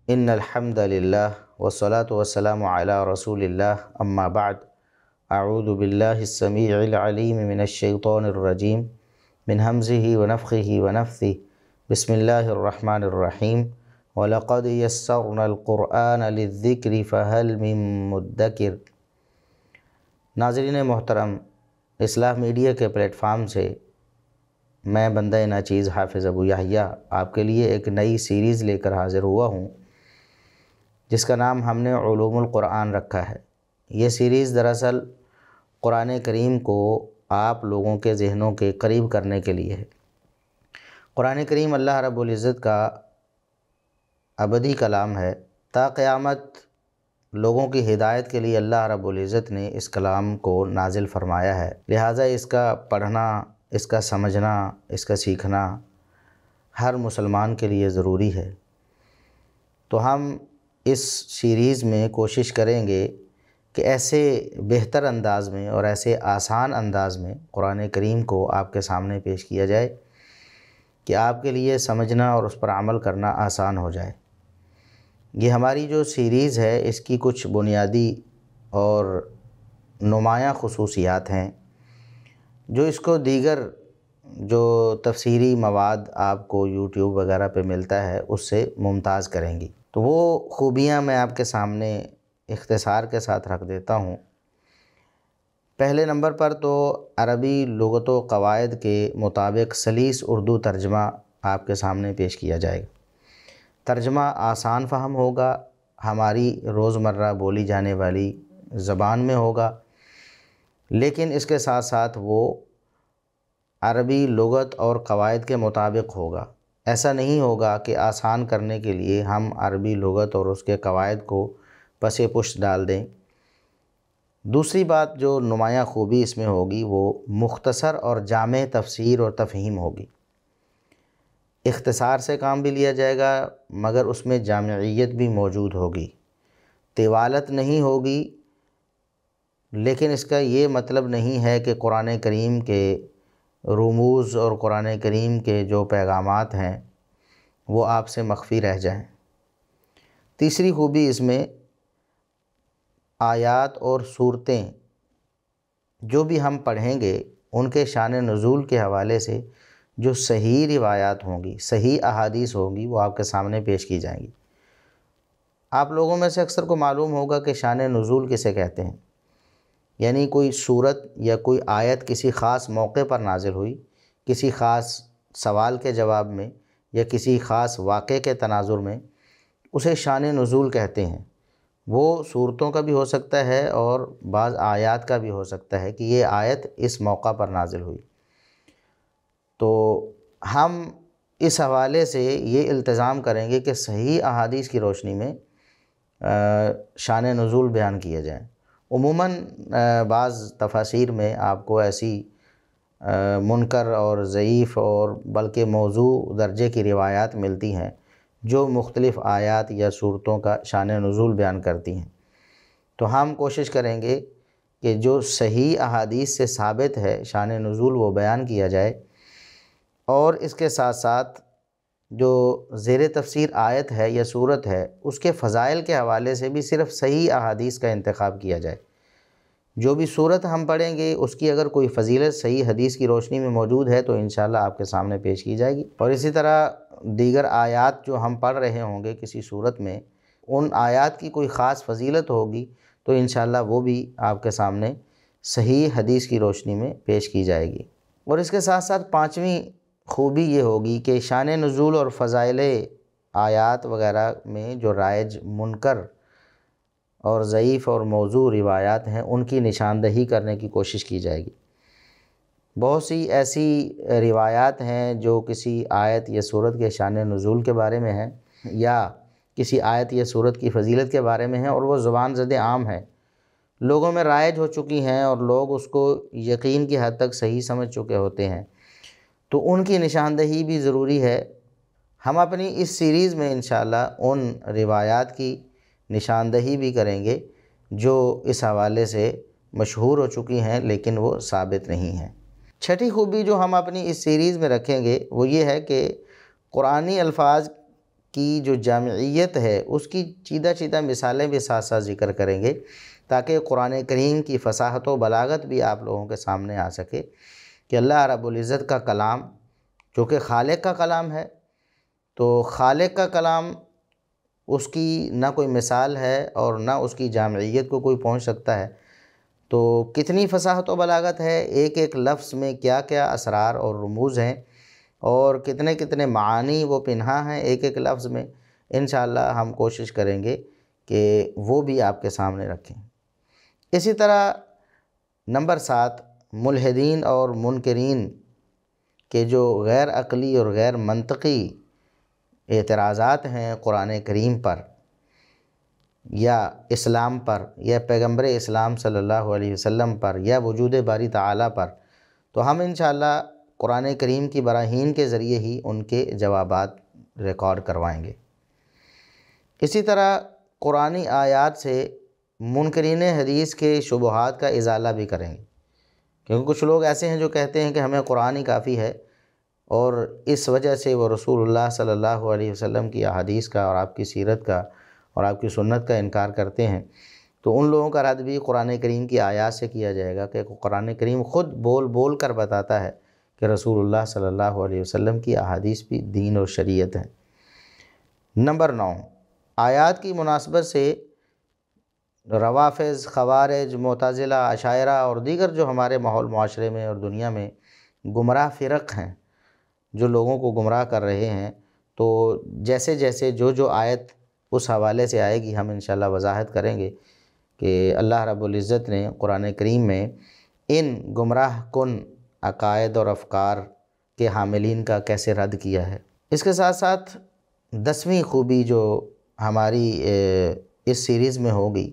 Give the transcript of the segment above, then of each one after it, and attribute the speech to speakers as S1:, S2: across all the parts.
S1: ان الحمد للہ والصلاة والسلام علی رسول اللہ اما بعد اعوذ باللہ السمیع العلیم من الشیطان الرجیم من ہمزہ ونفخہ ونفثہ بسم اللہ الرحمن الرحیم وَلَقَدْ يَسَّرْنَا الْقُرْآنَ لِلذِّكْرِ فَهَلْ مِن مُدَّكِرٍ۔ ناظرین محترم، اصلاح میڈیا کے پلیٹ فارم سے میں بندہ ناچیز حافظ ابو یحییٰ آپ کے لیے ایک نئی سیریز لے کر حاضر ہوا ہوں، جس کا نام ہم نے علوم القرآن رکھا ہے۔ یہ سیریز دراصل قرآن کریم کو آپ لوگوں کے ذہنوں کے قریب کرنے کے لیے ہے۔ قرآن کریم اللہ رب العزت کا ابدی کلام ہے، تا قیامت لوگوں کی ہدایت کے لیے اللہ رب العزت نے اس کلام کو نازل فرمایا ہے، لہٰذا اس کا پڑھنا، اس کا سمجھنا، اس کا سیکھنا ہر مسلمان کے لیے ضروری ہے۔ تو ہم اس سیریز میں کوشش کریں گے کہ ایسے بہتر انداز میں اور ایسے آسان انداز میں قرآن کریم کو آپ کے سامنے پیش کیا جائے کہ آپ کے لیے سمجھنا اور اس پر عمل کرنا آسان ہو جائے۔ یہ ہماری جو سیریز ہے، اس کی کچھ بنیادی اور نمایاں خصوصیات ہیں جو اس کو دیگر جو تفسیری مواد آپ کو یوٹیوب وغیرہ پہ ملتا ہے اس سے ممتاز کریں گی۔ تو وہ خوبیاں میں آپ کے سامنے اختصار کے ساتھ رکھ دیتا ہوں۔ پہلے نمبر پر تو عربی لغت و قواعد کے مطابق سلیس اردو ترجمہ آپ کے سامنے پیش کیا جائے گا۔ ترجمہ آسان فہم ہوگا، ہماری روزمرہ بولی جانے والی زبان میں ہوگا، لیکن اس کے ساتھ ساتھ وہ عربی لغت اور قواعد کے مطابق ہوگا۔ ایسا نہیں ہوگا کہ آسان کرنے کے لیے ہم عربی لغت اور اس کے قواعد کو پس پشت ڈال دیں۔ دوسری بات جو نمایاں خوبی اس میں ہوگی وہ مختصر اور جامع تفسیر اور تفہیم ہوگی۔ اختصار سے کام بھی لیا جائے گا مگر اس میں جامعیت بھی موجود ہوگی، طوالت نہیں ہوگی، لیکن اس کا یہ مطلب نہیں ہے کہ قرآن کریم کے رموز اور قرآن کریم کے جو پیغامات ہیں وہ آپ سے مخفی رہ جائیں۔ تیسری خوبی اس میں آیات اور صورتیں جو بھی ہم پڑھیں گے ان کے شان نزول کے حوالے سے جو صحیح روایات ہوں گی، صحیح احادیث ہوں گی، وہ آپ کے سامنے پیش کی جائیں گی۔ آپ لوگوں میں سے اکثر کو معلوم ہوگا کہ شان نزول کسے کہتے ہیں، یعنی کوئی صورت یا کوئی آیت کسی خاص موقع پر نازل ہوئی، کسی خاص سوال کے جواب میں یا کسی خاص واقعے کے تناظر میں، اسے شان نزول کہتے ہیں۔ وہ صورتوں کا بھی ہو سکتا ہے اور بعض آیات کا بھی ہو سکتا ہے کہ یہ آیت اس موقع پر نازل ہوئی۔ تو ہم اس حوالے سے یہ التزام کریں گے کہ صحیح احادیث کی روشنی میں شان نزول بیان کیا جائے۔ عموماً بعض تفاسیر میں آپ کو ایسی منکر اور ضعیف اور بلکہ موضوع درجے کی روایات ملتی ہیں جو مختلف آیات یا صورتوں کا شان نزول بیان کرتی ہیں۔ تو ہم کوشش کریں گے کہ جو صحیح احادیث سے ثابت ہے شان نزول وہ بیان کیا جائے، اور اس کے ساتھ ساتھ جو زیر تفسیر آیت ہے یا صورت ہے اس کے فضائل کے حوالے سے بھی صرف صحیح احادیث کا انتخاب کیا جائے۔ جو بھی صورت ہم پڑھیں گے اس کی اگر کوئی فضیلت صحیح حدیث کی روشنی میں موجود ہے تو انشاءاللہ آپ کے سامنے پیش کی جائے گی، اور اسی طرح دیگر آیات جو ہم پڑھ رہے ہوں گے کسی صورت میں، ان آیات کی کوئی خاص فضیلت ہوگی تو انشاءاللہ وہ بھی آپ کے سامنے صحیح حدیث کی روشنی میں پیش کی جائے گی۔ اور اس کے ساتھ ساتھ پانچویں خوبی یہ ہوگی کہ شان نزول اور فضائل آیات وغیرہ میں جو رائج منکر اور ضعیف اور موضوع روایات ہیں ان کی نشاندہی کرنے کی کوشش کی جائے گی۔ بہت سی ایسی روایات ہیں جو کسی آیت یا صورت کے شان نزول کے بارے میں ہیں یا کسی آیت یا صورت کی فضیلت کے بارے میں ہیں، اور وہ زبان زد عام ہیں، لوگوں میں رائج ہو چکی ہیں اور لوگ اس کو یقین کی حد تک صحیح سمجھ چکے ہوتے ہیں، تو ان کی نشاندہی بھی ضروری ہے۔ ہم اپنی اس سیریز میں انشاءاللہ ان روایات کی نشاندہی بھی کریں گے جو اس حوالے سے مشہور ہو چکی ہیں لیکن وہ ثابت نہیں ہیں۔ چھٹی خوبی جو ہم اپنی اس سیریز میں رکھیں گے وہ یہ ہے کہ قرآنی الفاظ کی جو جامعیت ہے اس کی چیدہ چیدہ مثالیں بھی ساتھ ساتھ ذکر کریں گے، تاکہ قرآن کریم کی فصاحت و بلاغت بھی آپ لوگوں کے سامنے آ سکے کہ اللہ رب العزت کا کلام جو کہ خالق کا کلام ہے، تو خالق کا کلام اس کی نہ کوئی مثال ہے اور نہ اس کی جامعیت کو کوئی پہنچ سکتا ہے، تو کتنی فصاحت و بلاغت ہے، ایک ایک لفظ میں کیا کیا اسرار اور رموز ہیں، اور کتنے کتنے معانی وہ پنہا ہیں ایک ایک لفظ میں۔ انشاءاللہ ہم کوشش کریں گے کہ وہ بھی آپ کے سامنے رکھیں۔ اسی طرح نمبر 7، ملحدین اور منکرین کے جو غیر عقلی اور غیر منطقی اعتراضات ہیں قرآن کریم پر یا اسلام پر یا پیغمبر اسلام صلی اللہ علیہ وسلم پر یا وجود باری تعالیٰ پر، تو ہم انشاءاللہ قرآن کریم کی براہین کے ذریعے ہی ان کے جوابات ریکارڈ کروائیں گے۔ اسی طرح قرآنی آیات سے منکرین حدیث کے شبہات کا ازالہ بھی کریں گے، کیونکہ کچھ لوگ ایسے ہیں جو کہتے ہیں کہ ہمیں قرآن ہی کافی ہے، اور اس وجہ سے وہ رسول اللہ صلی اللہ علیہ وسلم کی احادیث کا اور آپ کی سیرت کا اور آپ کی سنت کا انکار کرتے ہیں۔ تو ان لوگوں کا رد بھی قرآن کریم کی آیات سے کیا جائے گا کہ قرآن کریم خود بول بول کر بتاتا ہے کہ رسول اللہ صلی اللہ علیہ وسلم کی احادیث بھی دین اور شریعت ہیں۔ نمبر 9، آیات کی مناسبت سے روافض، خوارج، معتزلہ، اشاعرہ اور دیگر جو ہمارے ماحول معاشرے میں اور دنیا میں گمراہ فرق ہیں جو لوگوں کو گمراہ کر رہے ہیں، تو جیسے جیسے جو آیت اس حوالے سے آئے گی ہم انشاءاللہ وضاحت کریں گے کہ اللہ رب العزت نے قرآن کریم میں ان گمراہ کن عقائد اور افکار کے حاملین کا کیسے رد کیا ہے۔ اس کے ساتھ ساتھ 10ویں خوبی جو ہماری اس سیریز میں ہوگی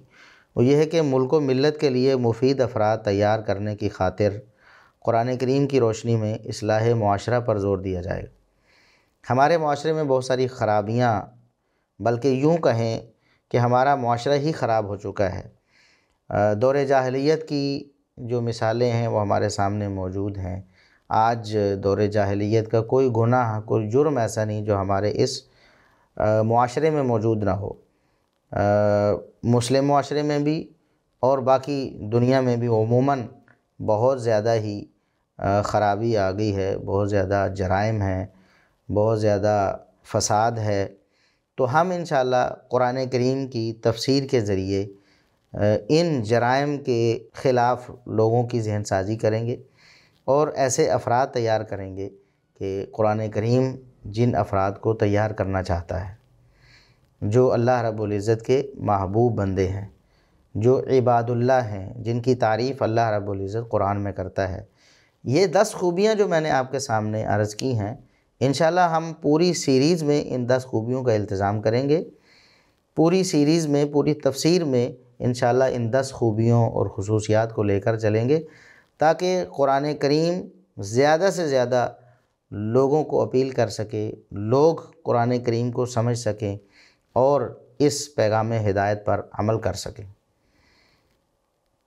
S1: وہ یہ ہے کہ ملک و ملت کے لیے مفید افراد تیار کرنے کی خاطر قرآن کریم کی روشنی میں اصلاح معاشرہ پر زور دیا جائے گا۔ ہمارے معاشرے میں بہت ساری خرابیاں، بلکہ یوں کہیں کہ ہمارا معاشرہ ہی خراب ہو چکا ہے۔ دور جاہلیت کی جو مثالیں ہیں وہ ہمارے سامنے موجود ہیں۔ آج دور جاہلیت کا کوئی گناہ، کوئی جرم ایسا نہیں جو ہمارے اس معاشرے میں موجود نہ ہو۔ مسلم معاشرے میں بھی اور باقی دنیا میں بھی عموماً بہت زیادہ ہی خرابی آ گئی ہے، بہت زیادہ جرائم ہیں، بہت زیادہ فساد ہے۔ تو ہم انشاءاللہ قرآن کریم کی تفسیر کے ذریعے ان جرائم کے خلاف لوگوں کی ذہن سازی کریں گے اور ایسے افراد تیار کریں گے کہ قرآن کریم جن افراد کو تیار کرنا چاہتا ہے، جو اللہ رب العزت کے محبوب بندے ہیں، جو عباد اللہ ہیں، جن کی تعریف اللہ رب العزت قرآن میں کرتا ہے۔ یہ 10 خوبیاں جو میں نے آپ کے سامنے عرض کی ہیں، انشاءاللہ ہم پوری سیریز میں ان 10 خوبیوں کا التزام کریں گے۔ پوری سیریز میں، پوری تفسیر میں انشاءاللہ ان 10 خوبیوں اور خصوصیات کو لے کر چلیں گے، تاکہ قرآن کریم زیادہ سے زیادہ لوگوں کو اپیل کر سکے، لوگ قرآن کریم کو سمجھ سکیں اور اس پیغام ہدایت پر عمل کر سکیں۔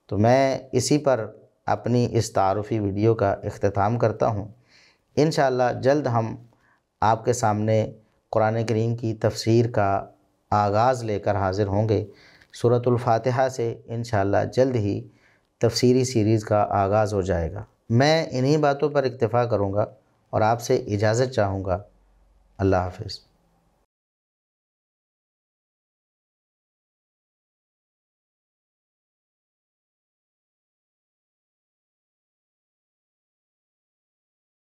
S1: تو میں اسی پر اپنی اس تعارفی ویڈیو کا اختتام کرتا ہوں۔ انشاءاللہ جلد ہم آپ کے سامنے قرآن کریم کی تفسیر کا آغاز لے کر حاضر ہوں گے۔ سورۃ الفاتحہ سے انشاءاللہ جلد ہی تفسیری سیریز کا آغاز ہو جائے گا۔ میں انہی باتوں پر اکتفا کروں گا اور آپ سے اجازت چاہوں گا۔ اللہ حافظ۔